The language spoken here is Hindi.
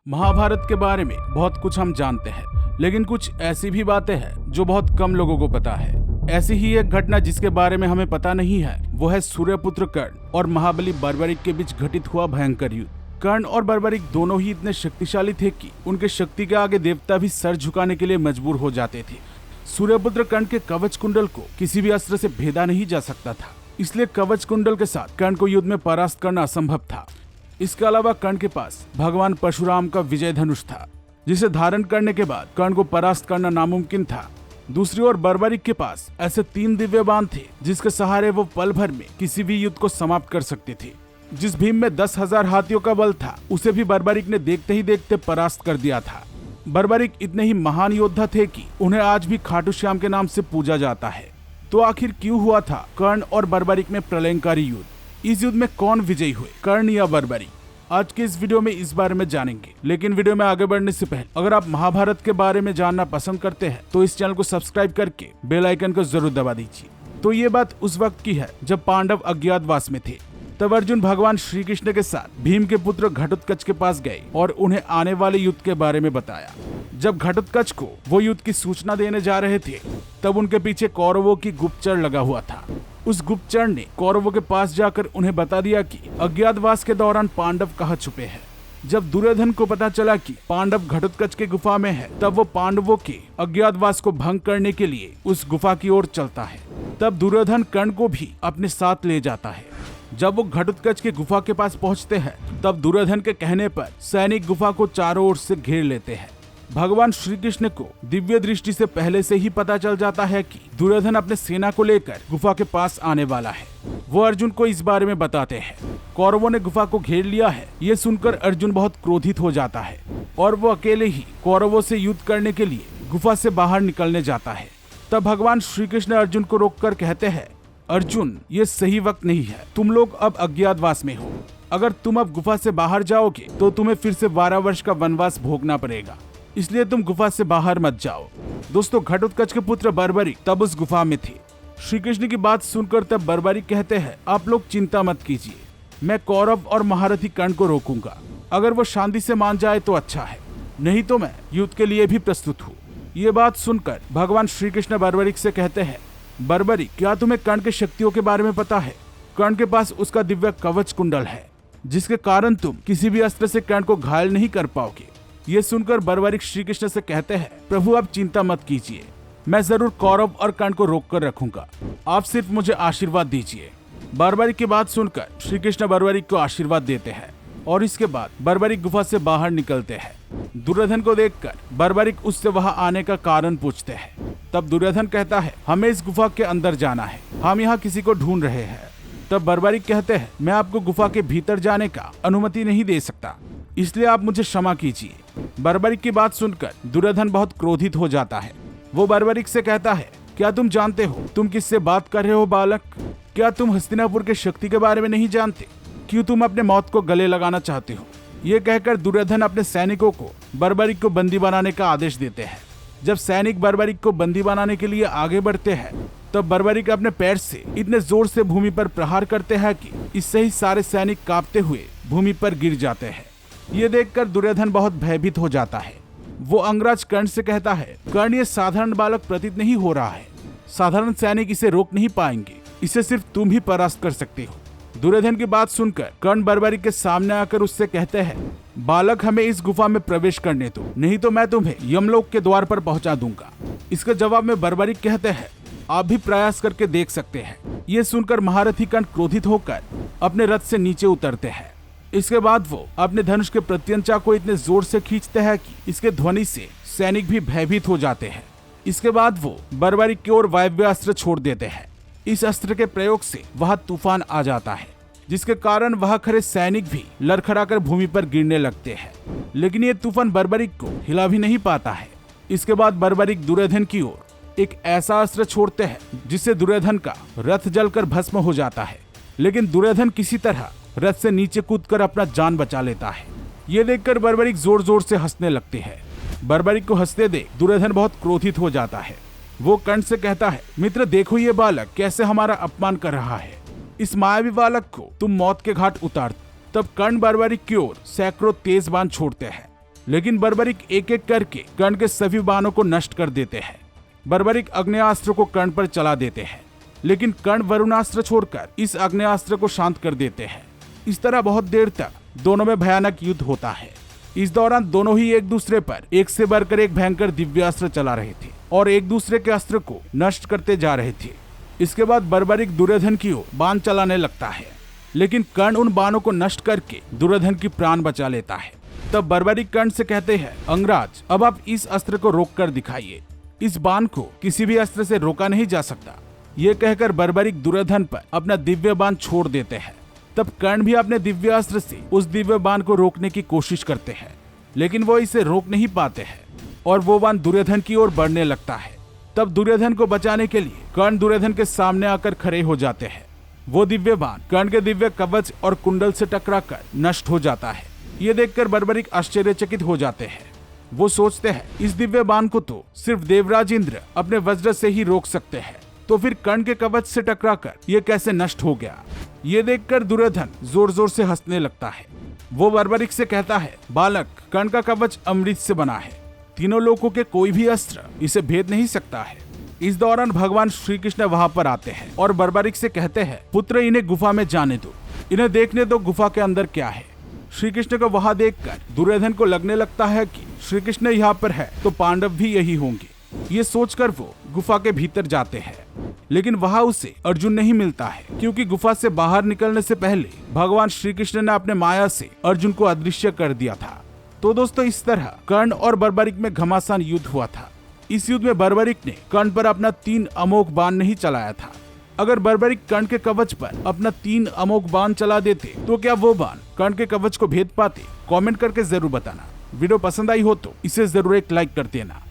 महाभारत के बारे में बहुत कुछ हम जानते हैं, लेकिन कुछ ऐसी भी बातें हैं जो बहुत कम लोगों को पता है। ऐसी ही एक घटना जिसके बारे में हमें पता नहीं है, वो है सूर्यपुत्र कर्ण और महाबली बर्बरिक के बीच घटित हुआ भयंकर युद्ध। कर्ण और बर्बरिक दोनों ही इतने शक्तिशाली थे कि उनके शक्ति के आगे देवता भी सर झुकाने के लिए मजबूर हो जाते थे। सूर्यपुत्र कर्ण के कवच कुंडल को किसी भी अस्त्र से भेदा नहीं जा सकता था, इसलिए कवच कुंडल के साथ कर्ण को युद्ध में परास्त करना असंभव था। इसके अलावा कर्ण के पास भगवान परशुराम का विजय धनुष था, जिसे धारण करने के बाद कर्ण को परास्त करना नामुमकिन था। दूसरी ओर बर्बरिक के पास ऐसे 3 दिव्य बाण थे जिसके सहारे वो पल भर में किसी भी युद्ध को समाप्त कर सकते थे। जिस भीम में 10,000 हाथियों का बल था, उसे भी बर्बरिक ने देखते ही देखते परास्त कर दिया था। बर्बरिक इतने ही महान योद्धा थे कि उन्हें आज भी खाटू श्याम के नाम से पूजा जाता है। तो आखिर क्यों हुआ था कर्ण और बर्बरिक में प्रलयंकारी युद्ध? इस युद्ध में कौन विजयी हुए, कर्ण या बर्बरिक? आज के इस वीडियो में इस बारे में जानेंगे। लेकिन वीडियो में आगे बढ़ने से पहले अगर आप महाभारत के बारे में जानना पसंद करते हैं तो इस चैनल को सब्सक्राइब करके बेल आइकन को जरूर दबा दीजिए। तो ये बात उस वक्त की है जब पांडव अज्ञातवास में थे। तब अर्जुन भगवान श्री कृष्ण के साथ भीम के पुत्र घटोत्कच के पास गए और उन्हें आने वाले युद्ध के बारे में बताया। जब घटोत्कच को वो युद्ध की सूचना देने जा रहे थे, तब उनके पीछे कौरवों की गुप्तचर लगा हुआ था। उस गुप्तचर ने कौरवों के पास जाकर उन्हें बता दिया कि अज्ञातवास के दौरान पांडव कहाँ छुपे हैं। जब दुर्योधन को पता चला कि पांडव घटोत्कच के गुफा में है, तब वो पांडवों के अज्ञातवास को भंग करने के लिए उस गुफा की ओर चलता है। तब दुर्योधन कर्ण को भी अपने साथ ले जाता है। जब वो घटोत्कच के गुफा के पास पहुंचते हैं, तब दुर्योधन के कहने पर सैनिक गुफा को चारों ओर से घेर लेते हैं। भगवान श्री कृष्ण को दिव्य दृष्टि से पहले से ही पता चल जाता है कि दुर्योधन अपने सेना को लेकर गुफा के पास आने वाला है। वो अर्जुन को इस बारे में बताते हैं। कौरवों ने गुफा को घेर लिया है, ये सुनकर अर्जुन बहुत क्रोधित हो जाता है और वो अकेले ही कौरवों से युद्ध करने के लिए गुफा से बाहर निकलने जाता है। तब भगवान श्री कृष्ण अर्जुन को रोककर कहते हैं, अर्जुन, ये सही वक्त नहीं है, तुम लोग अब अज्ञातवास में हो। अगर तुम अब गुफा से बाहर जाओगे तो तुम्हें फिर से 12 वर्ष का वनवास भोगना पड़ेगा, इसलिए तुम गुफा से बाहर मत जाओ। दोस्तों, घटोत्कच के पुत्र बर्बरिक तब उस गुफा में थे। श्री कृष्ण की बात सुनकर तब बर्बरिक कहते हैं, आप लोग चिंता मत कीजिए, मैं कौरव और महारथी कर्ण को रोकूंगा। अगर वो शांति से मान जाए तो अच्छा है, नहीं तो मैं युद्ध के लिए भी प्रस्तुत हूँ। ये बात सुनकर भगवान श्री कृष्ण बर्बरिक से कहते हैं, बर्बरिक, क्या तुम्हें कर्ण के शक्तियों के बारे में पता है? कर्ण के पास उसका दिव्य कवच कुंडल है, जिसके कारण तुम किसी भी अस्त्र से कर्ण को घायल नहीं कर पाओगे। ये सुनकर बर्बरिक श्री कृष्ण से कहते हैं, प्रभु आप चिंता मत कीजिए, मैं जरूर कौरव और कर्ण को रोक कर रखूंगा, आप सिर्फ मुझे आशीर्वाद दीजिए। बर्बरिक की बात सुनकर श्री कृष्ण बर्बरिक को आशीर्वाद देते हैं और इसके बाद बर्बरिक गुफा से बाहर निकलते हैं। दुर्योधन को देखकर बर्बरिक उससे वहां आने का कारण पूछते हैं। तब दुर्योधन कहता है, हमें इस गुफा के अंदर जाना है, हम यहाँ किसी को ढूंढ रहे हैं। तब बर्बरिक कहते हैं, मैं आपको गुफा के भीतर जाने का अनुमति नहीं दे सकता, इसलिए आप मुझे क्षमा कीजिए। बर्बरिक की बात सुनकर दुर्योधन बहुत क्रोधित हो जाता है। वो बर्बरिक से कहता है, क्या तुम जानते हो तुम किससे बात कर रहे हो बालक? क्या तुम हस्तिनापुर के शक्ति के बारे में नहीं जानते? क्यों तुम अपने मौत को गले लगाना चाहते हो? ये कहकर दुर्योधन अपने सैनिकों को बर्बरिक को बंदी बनाने का आदेश देते हैं। जब सैनिक बर्बरिक को बंदी बनाने के लिए आगे बढ़ते हैं, तब बर्बरिक अपने पैर से इतने जोर से भूमि पर प्रहार करते हैं कि इससे ही सारे सैनिक कांपते हुए भूमि पर गिर जाते हैं। ये देखकर दुर्योधन बहुत भयभीत हो जाता है। वो अंगराज कर्ण से कहता है, कर्ण, ये साधारण बालक प्रतीत नहीं हो रहा है, साधारण सैनिक इसे रोक नहीं पाएंगे, इसे सिर्फ तुम ही परास्त कर सकते हो। दुर्योधन की बात सुनकर कर्ण बर्बरिक के सामने आकर उससे कहते हैं, बालक, हमें इस गुफा में प्रवेश करने दो, नहीं तो मैं तुम्हें यमलोक के द्वार पर पहुंचा दूंगा। इसके जवाब में बर्बरिक कहते हैं, आप भी प्रयास करके देख सकते हैं। ये सुनकर महारथी कर्ण क्रोधित होकर अपने रथ से नीचे उतरते हैं। इसके बाद वो अपने धनुष के प्रत्यंचा को इतने जोर से खींचते हैं कि इसके ध्वनि से सैनिक भी भयभीत हो जाते हैं। इसके बाद वो बर्बरिक की ओर वायव्य अस्त्र छोड़ देते हैं। इस अस्त्र के प्रयोग से वहां तूफान आ जाता है, जिसके कारण वहां खड़े सैनिक भी लड़खड़ाकर भूमि पर गिरने लगते हैं। लेकिन ये तूफान बर्बरिक को हिला भी नहीं पाता है। इसके बाद बर्बरिक दुर्योधन की ओर एक ऐसा अस्त्र छोड़ते हैं जिससे दुर्योधन का रथ जलकर भस्म हो जाता है। लेकिन दुर्योधन किसी तरह रथ से नीचे कूदकर अपना जान बचा लेता है। ये देखकर बर्बरिक जोर जोर से हंसने लगते हैं। बर्बरिक को हंसते देख दुर्योधन बहुत क्रोधित हो जाता है। वो कर्ण से कहता है, मित्र, देखो ये बालक कैसे हमारा अपमान कर रहा है, इस मायावी बालक को तुम मौत के घाट उतार। तब कर्ण बर्बरिक की ओर सैकड़ों तेज बाण छोड़ते हैं। लेकिन बर्बरिक एक एक करके कर्ण के सभी बाणों को नष्ट कर देते हैं। बर्बरिक अग्नेयास्त्र को कर्ण पर चला देते हैं, लेकिन कर्ण वरुणास्त्र छोड़कर इस अग्नेयास्त्र को शांत कर देते हैं। इस तरह बहुत देर तक दोनों में भयानक युद्ध होता है। इस दौरान दोनों ही एक दूसरे पर एक से बढ़कर एक भयंकर दिव्यास्त्र चला रहे थे और एक दूसरे के अस्त्र को नष्ट करते जा रहे थे। इसके बाद बर्बरिक दुर्योधन की ओर बाण चलाने लगता है, लेकिन कर्ण उन बाणों को नष्ट करके दुर्योधन की प्राण बचा लेता है। तब बर्बरिक कर्ण से कहते हैं, अंगराज, अब आप इस अस्त्र को रोक कर दिखाइए। इस बाण को किसी भी अस्त्र से रोका नहीं जा सकता। ये कहकर बर्बरिक दुर्योधन पर अपना दिव्य बाण छोड़ देते हैं। तब कर्ण भी अपने दिव्यास्त्र से उस दिव्य बाण को रोकने की कोशिश करते हैं, लेकिन वो इसे रोक नहीं पाते हैं और वो बाण दुर्योधन की ओर बढ़ने लगता है। तब दुर्योधन को बचाने के लिए कर्ण दुर्योधन के सामने आकर खड़े हो जाते हैं। वो दिव्य बाण कर्ण के दिव्य कवच और कुंडल से टकराकर नष्ट हो जाता है। ये देखकर बर्बरिक आश्चर्यचकित हो जाते हैं। वो सोचते हैं, इस दिव्य बाण को तो सिर्फ देवराज इंद्र अपने वज्र से ही रोक सकते हैं, तो फिर कर्ण के कवच से टकराकर ये कैसे नष्ट हो गया। ये देखकर दुर्योधन जोर जोर से हंसने लगता है। वो बर्बरिक से कहता है, बालक, कर्ण का कवच अमृत से बना है। तीनों लोकों के कोई भी अस्त्र इसे भेद नहीं सकता है। इस दौरान भगवान श्री कृष्ण वहां पर आते हैं और बर्बरिक से कहते हैं, पुत्र, इन्हें गुफा में जाने दो, इन्हें देखने दो गुफा के अंदर क्या है। श्री कृष्ण को वहां देखकर दुर्योधन को लगने लगता है कि श्री कृष्ण यहाँ पर है तो पांडव भी यही होंगे। ये सोचकर वो गुफा के भीतर जाते हैं, लेकिन वहां उसे अर्जुन नहीं मिलता है, क्योंकि गुफा से बाहर निकलने से पहले भगवान श्री कृष्ण ने अपने माया से अर्जुन को अदृश्य कर दिया था। तो दोस्तों, इस तरह कर्ण और बर्बरिक में घमासान युद्ध हुआ था। इस युद्ध में बर्बरिक ने कर्ण पर अपना 3 अमोघ बाण नहीं चलाया था। अगर बर्बरिक कर्ण के कवच पर अपना 3 अमोघ बाण चला देते तो क्या वो बाण कर्ण के कवच को भेद पाते? कमेंट करके जरूर बताना। वीडियो पसंद आई हो तो इसे जरूर एक लाइक कर देना।